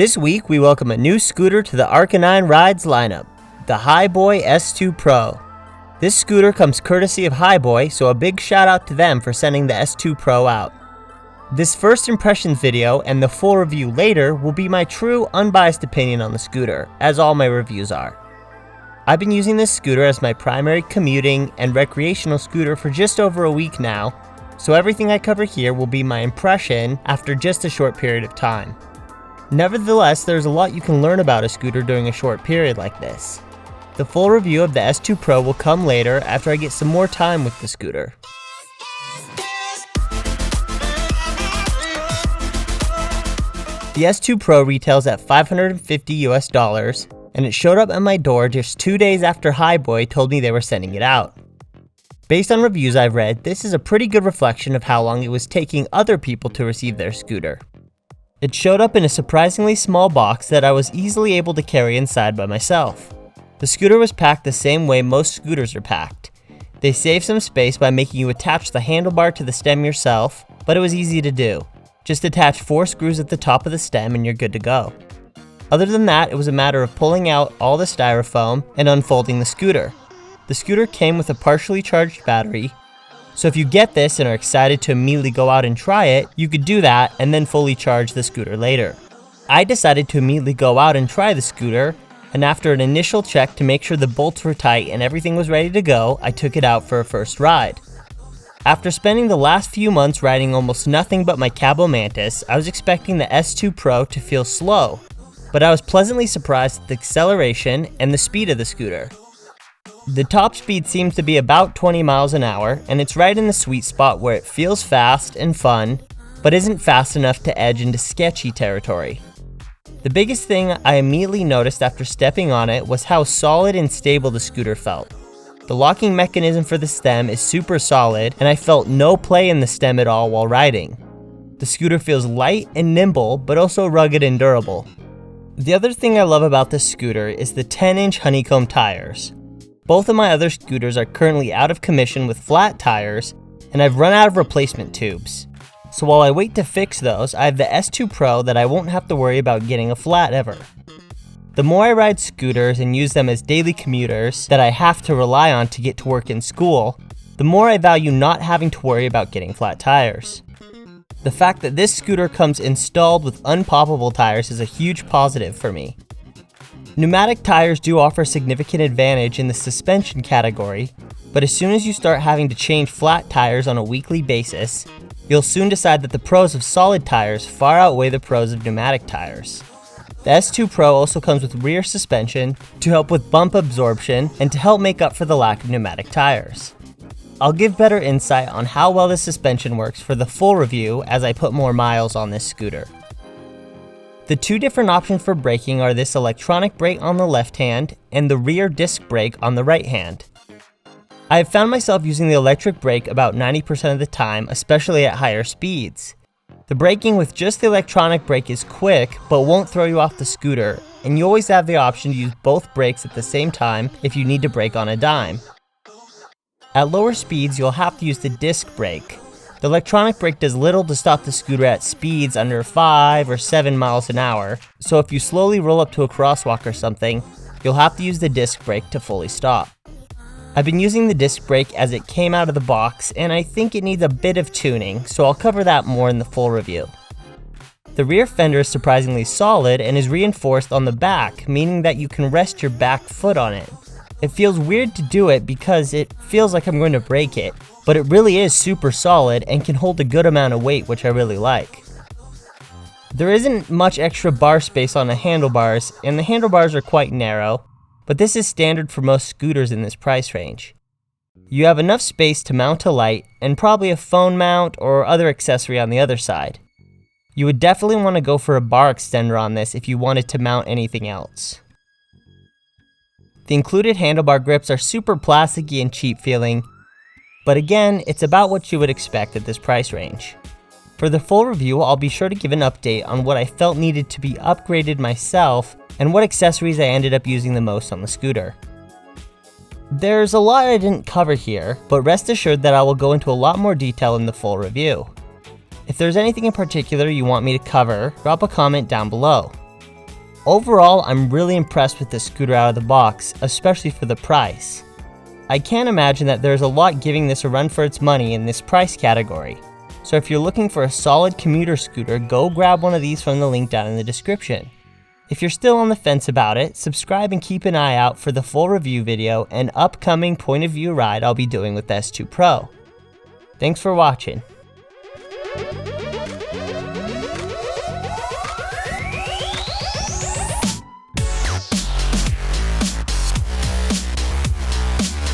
This week, we welcome a new scooter to the Arcanine Rides lineup, the Hiboy S2 Pro. This scooter comes courtesy of Hiboy, so a big shout out to them for sending the S2 Pro out. This first impressions video and the full review later will be my true, unbiased opinion on the scooter, as all my reviews are. I've been using this scooter as my primary commuting and recreational scooter for just over a week now, so everything I cover here will be my impression after just a short period of time. Nevertheless, there's a lot you can learn about a scooter during a short period like this. The full review of the S2 Pro will come later after I get some more time with the scooter. The S2 Pro retails at $550 US, and it showed up at my door just 2 days after Hiboy told me they were sending it out. Based on reviews I've read, this is a pretty good reflection of how long it was taking other people to receive their scooter. It showed up in a surprisingly small box that I was easily able to carry inside by myself. The scooter was packed the same way most scooters are packed. They save some space by making you attach the handlebar to the stem yourself, but it was easy to do. Just attach 4 screws at the top of the stem and you're good to go. Other than that, it was a matter of pulling out all the styrofoam and unfolding the scooter. The scooter came with a partially charged battery, so if you get this and are excited to immediately go out and try it, you could do that and then fully charge the scooter later. I decided to immediately go out and try the scooter, and after an initial check to make sure the bolts were tight and everything was ready to go, I took it out for a first ride. After spending the last few months riding almost nothing but my Kaabo Mantis, I was expecting the S2 Pro to feel slow, but I was pleasantly surprised at the acceleration and the speed of the scooter. The top speed seems to be about 20 miles an hour, and it's right in the sweet spot where it feels fast and fun, but isn't fast enough to edge into sketchy territory. The biggest thing I immediately noticed after stepping on it was how solid and stable the scooter felt. The locking mechanism for the stem is super solid, and I felt no play in the stem at all while riding. The scooter feels light and nimble, but also rugged and durable. The other thing I love about this scooter is the 10-inch honeycomb tires. Both of my other scooters are currently out of commission with flat tires, and I've run out of replacement tubes. So while I wait to fix those, I have the S2 Pro that I won't have to worry about getting a flat ever. The more I ride scooters and use them as daily commuters that I have to rely on to get to work and school, the more I value not having to worry about getting flat tires. The fact that this scooter comes installed with unpoppable tires is a huge positive for me. Pneumatic tires do offer significant advantage in the suspension category, but as soon as you start having to change flat tires on a weekly basis, you'll soon decide that the pros of solid tires far outweigh the pros of pneumatic tires. The S2 Pro also comes with rear suspension to help with bump absorption and to help make up for the lack of pneumatic tires. I'll give better insight on how well this suspension works for the full review as I put more miles on this scooter. The two different options for braking are this electronic brake on the left hand and the rear disc brake on the right hand. I have found myself using the electric brake about 90% of the time, especially at higher speeds. The braking with just the electronic brake is quick, but won't throw you off the scooter, and you always have the option to use both brakes at the same time if you need to brake on a dime. At lower speeds, you'll have to use the disc brake. The electronic brake does little to stop the scooter at speeds under 5 or 7 miles an hour, so if you slowly roll up to a crosswalk or something, you'll have to use the disc brake to fully stop. I've been using the disc brake as it came out of the box, and I think it needs a bit of tuning, so I'll cover that more in the full review. The rear fender is surprisingly solid and is reinforced on the back, meaning that you can rest your back foot on it. It feels weird to do it because it feels like I'm going to break it, but it really is super solid and can hold a good amount of weight, which I really like. There isn't much extra bar space on the handlebars, and the handlebars are quite narrow, but this is standard for most scooters in this price range. You have enough space to mount a light and probably a phone mount or other accessory on the other side. You would definitely want to go for a bar extender on this if you wanted to mount anything else. The included handlebar grips are super plasticky and cheap feeling, but again, it's about what you would expect at this price range. For the full review, I'll be sure to give an update on what I felt needed to be upgraded myself and what accessories I ended up using the most on the scooter. There's a lot I didn't cover here, but rest assured that I will go into a lot more detail in the full review. If there's anything in particular you want me to cover, drop a comment down below. Overall, I'm really impressed with this scooter out of the box, especially for the price. I can't imagine that there's a lot giving this a run for its money in this price category. So if you're looking for a solid commuter scooter, go grab one of these from the link down in the description. If you're still on the fence about it, subscribe and keep an eye out for the full review video and upcoming point of view ride I'll be doing with the S2 Pro. Thanks for watching.